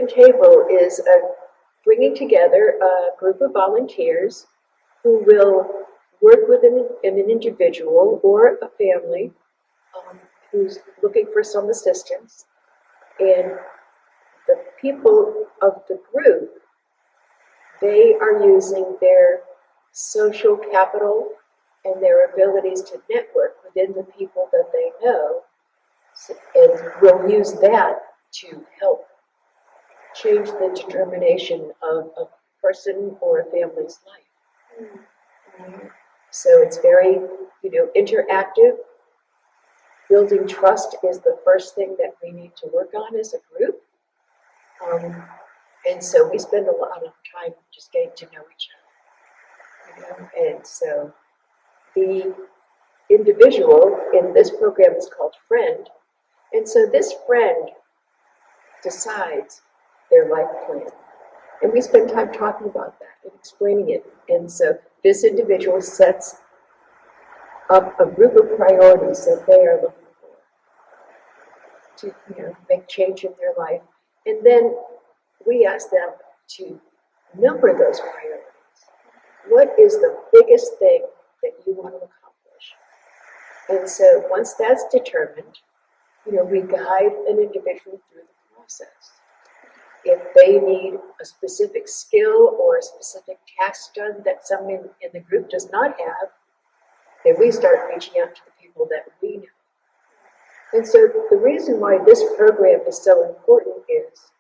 Friend Table is bringing together a group of volunteers who will work with an individual or a family who's looking for some assistance. And the people of the group, they are using their social capital and their abilities to network within the people that they know, and will use that to help change the determination of a person or a family's life. Mm-hmm. So it's very, interactive. Building trust is the first thing that we need to work on as a group. And so we spend a lot of time just getting to know each other. And so the individual in this program is called Friend. And so this friend decides their life plan. And we spend time talking about that and explaining it. And so this individual sets up a group of priorities that they are looking for to make change in their life. And then we ask them to number those priorities. What is the biggest thing that you want to accomplish? And so once that's determined, we guide an individual through the process. If they need a specific skill or a specific task done that someone in the group does not have, then we start reaching out to the people that we know. And so the reason why this program is so important is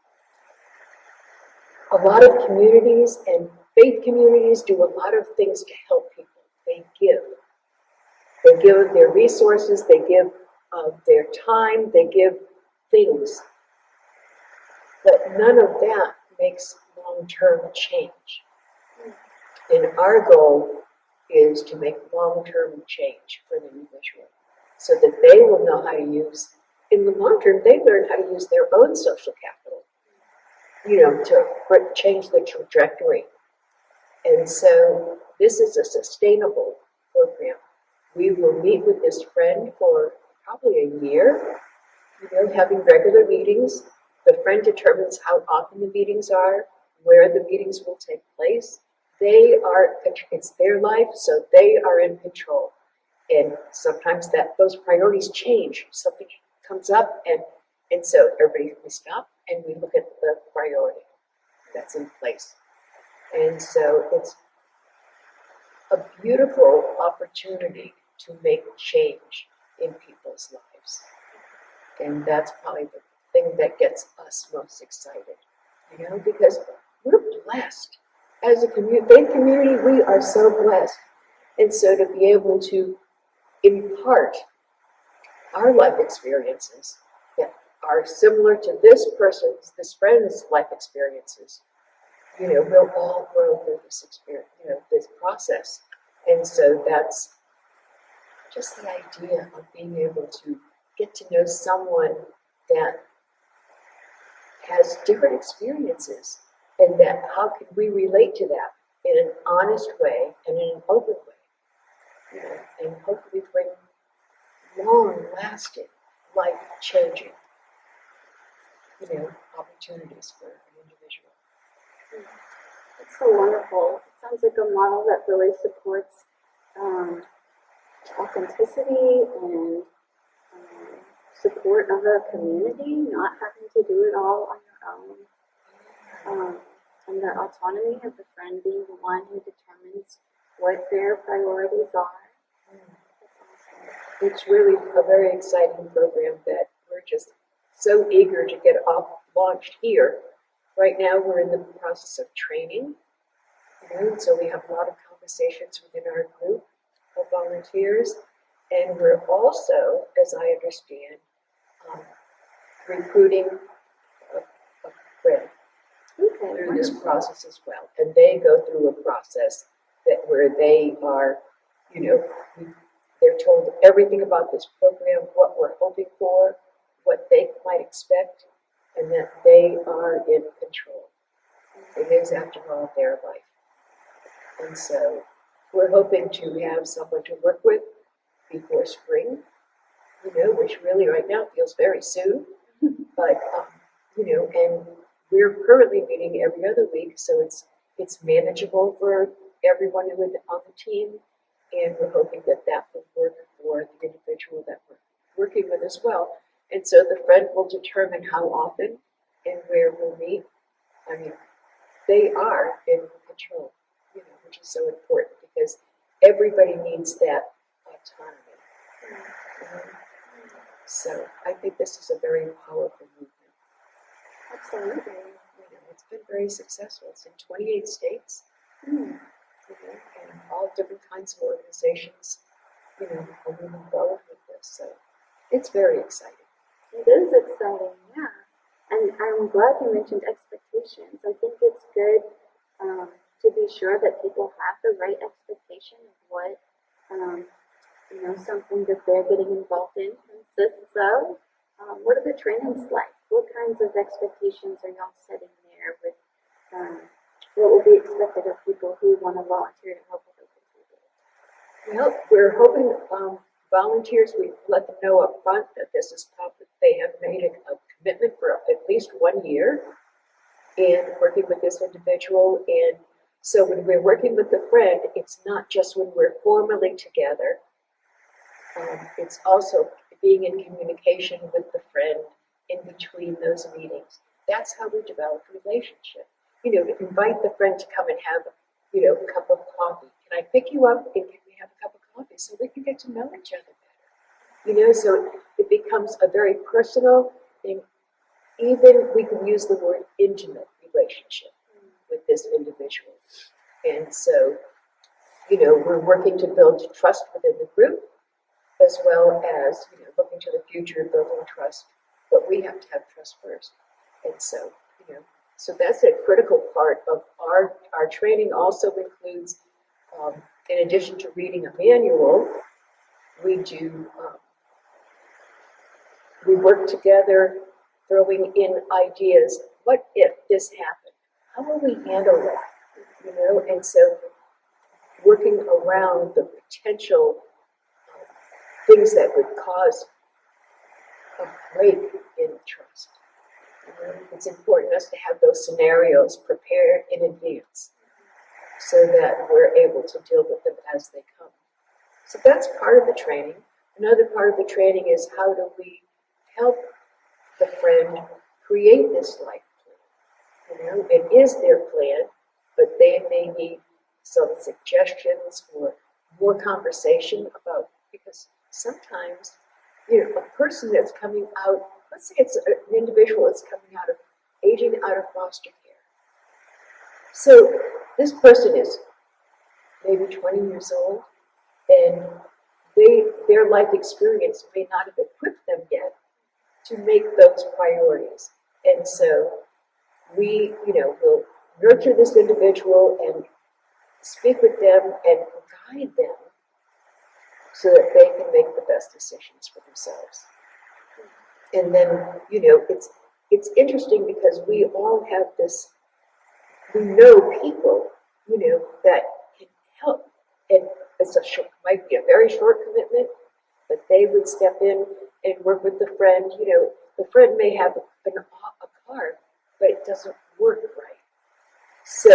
a lot of communities and faith communities do a lot of things to help people. They give. They give their resources, they give their time, they give things. But none of that makes long-term change. And our goal is to make long-term change for the individual so that they will know how to use, in the long term, they learn how to use their own social capital, to change the trajectory. And so this is a sustainable program. We will meet with this friend for probably a year, having regular meetings. The friend determines how often the meetings are, where the meetings will take place. It's their life, so they are in control. And sometimes those priorities change. Something comes up, and so we stop and we look at the priority that's in place. And so it's a beautiful opportunity to make change in people's lives. And that's probably the thing that gets us most excited, because we're blessed. As a faith community, we are so blessed. And so to be able to impart our life experiences that are similar to this friend's life experiences, we'll all grow through this experience, this process. And so that's just the idea of being able to get to know someone that has different experiences, and that how can we relate to that in an honest way and in an open way, and hopefully bring long-lasting, life-changing, opportunities for an individual. It's so wonderful. It sounds like a model that really supports authenticity and support of a community, not having to do it all on your own. And the autonomy of the friend being the one who determines what their priorities are. That's awesome. It's really a very exciting program that we're just so eager to get launched here. Right now we're in the process of training, and so we have a lot of conversations within our group of volunteers, and we're also, as I understand, recruiting a friend through this process as well. And they go through a process where they are, they're told everything about this program, what we're hoping for, what they might expect, and that they are in control. It is, after all, their life. And so we're hoping to have someone to work with before spring, which really right now feels very soon. But, and we're currently meeting every other week, so it's manageable for everyone on the team, and we're hoping that that will work for the individual that we're working with as well. And so the friend will determine how often and where we'll meet. I mean, they are in control, which is so important because everybody needs that autonomy. So I think this is a very powerful movement. Absolutely. It's been very successful. It's in 28 states, and all different kinds of organizations, are moving forward with this. So it's very exciting. It is exciting, yeah. And I'm glad you mentioned expectations. I think it's good to be sure that people have the right expectation of what, something that they're getting involved in consists of. What are the trainings like? What kinds of expectations are y'all setting there with what will be expected of people who want to volunteer to help with open table? Well, we're hoping volunteers, we let them know up front that this is public. They have made a commitment for at least 1 year in working with this individual. And so when we're working with the friend, it's not just when we're formally together. It's also being in communication with the friend in between those meetings. That's how we develop a relationship. Invite the friend to come and have, a cup of coffee. Can I pick you up and can we have a cup of coffee so we can get to know each other better? So it becomes a very personal and even we can use the word intimate relationship with this individual. And so, we're working to build trust within the group as well as, looking to the future, building trust. But we have to have trust first. And so, so that's a critical part of our training. Also includes, in addition to reading a manual, we work together, throwing in ideas. What if this happened? How will we handle that? And so working around the potential things that would cause a break in trust. It's important us to have those scenarios prepared in advance so that we're able to deal with them as they come. So that's part of the training. Another part of the training is how do we help the friend create this life plan. It is their plan, but they may need some suggestions or more conversation about, because sometimes, a person that's coming out, let's say it's an individual that's coming out of, aging out of foster care. So this person is maybe 20 years old, and their life experience may not have equipped them yet to make those priorities. And so we, will nurture this individual and speak with them and guide them so that they can make the best decisions for themselves. And then, it's interesting because we all have this, we know people, that can help. And it's might be a very short commitment, but they would step in and work with the friend. The friend may have a car, but it doesn't work right. So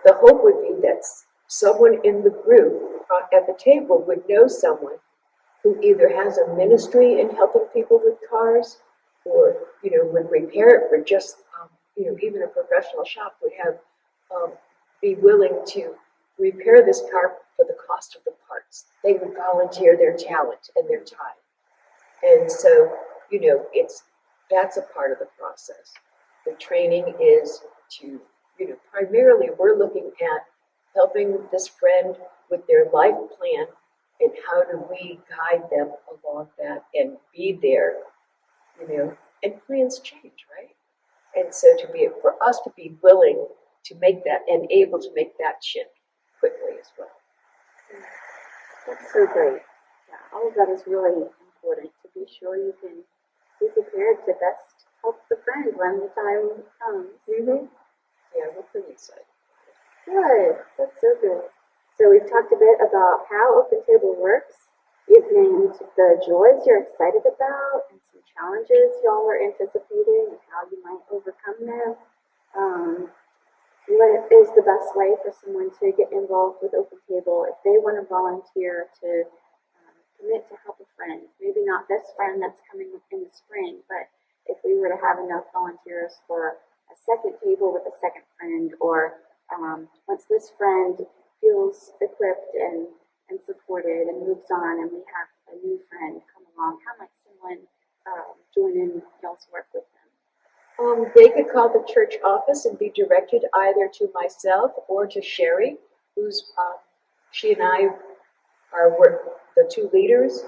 the hope would be that someone in the group at the table would know someone who either has a ministry in helping people with cars or, would repair it for just, even a professional shop would have, be willing to repair this car for the cost of the parts. They would volunteer their talent and their time. And so, that's a part of the process. The training is to, primarily we're looking at helping this friend with their life plan and how do we guide them along that and be there, and plans change, right? And so for us to be willing to make that and able to make that shift quickly as well. That's so great. Yeah, all of that is really important to be sure you can be prepared to best help the friend when the time comes. Mm-hmm. Yeah, we're pretty excited. Good. That's so good. So we've talked a bit about how Open Table works. You've named the joys you're excited about and some challenges y'all are anticipating and how you might overcome them. What is the best way for someone to get involved with Open Table if they want to volunteer to commit to help a friend? Maybe not this friend that's coming in the spring, but if we were to have enough volunteers for a second table with a second friend, or once this friend feels equipped and supported and moves on and we have a new friend come along, how might someone join in y'all's work with them? They could call the church office and be directed either to myself or to Sherry, who's she and I are the two leaders,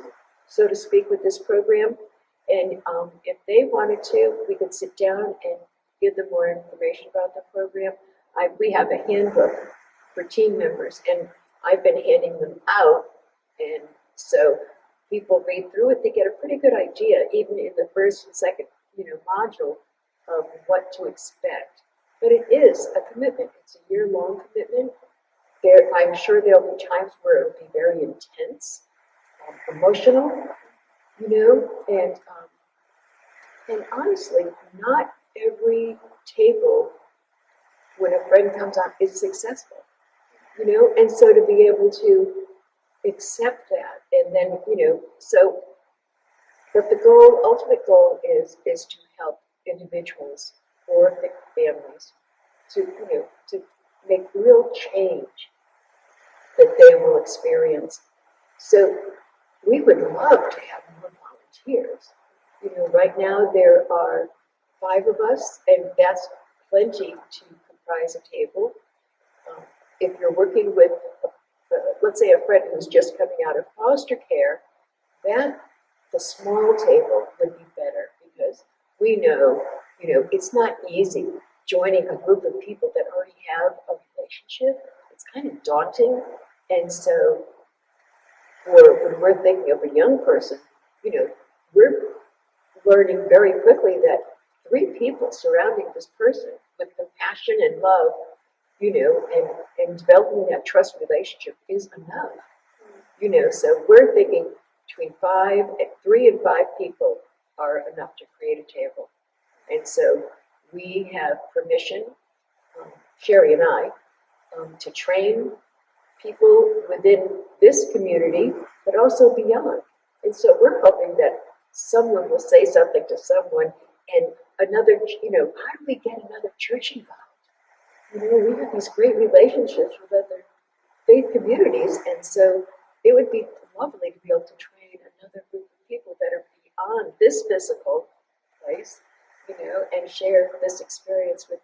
so to speak, with this program. And if they wanted to, we could sit down and give them more information about the program. We have a handbook for team members, and I've been handing them out, and so people read through it. They get a pretty good idea, even in the first and second, module, of what to expect. But it is a commitment. It's a year-long commitment. I'm sure there'll be times where it'll be very intense, emotional, and honestly, not every table when a friend comes on is successful, and so to be able to accept that, and then, but the ultimate goal is to help individuals or families to make real change that they will experience. So we would love to have more volunteers. Right now there are 5 of us, and that's plenty to comprise a table. If you're working with, let's say, a friend who's just coming out of foster care, the small table would be better, because we know, it's not easy joining a group of people that already have a relationship. It's kind of daunting. And so when we're thinking of a young person, we're learning very quickly that 3 people surrounding this person with compassion and love, and developing that trust relationship is enough. So we're thinking between 3 and 5 people are enough to create a table. And so we have permission, Sherry and I, to train people within this community, but also beyond. And so we're hoping that someone will say something to someone, and another, how do we get another church involved? We have these great relationships with other faith communities, and so it would be lovely to be able to train another group of people that are beyond this physical place, and share this experience with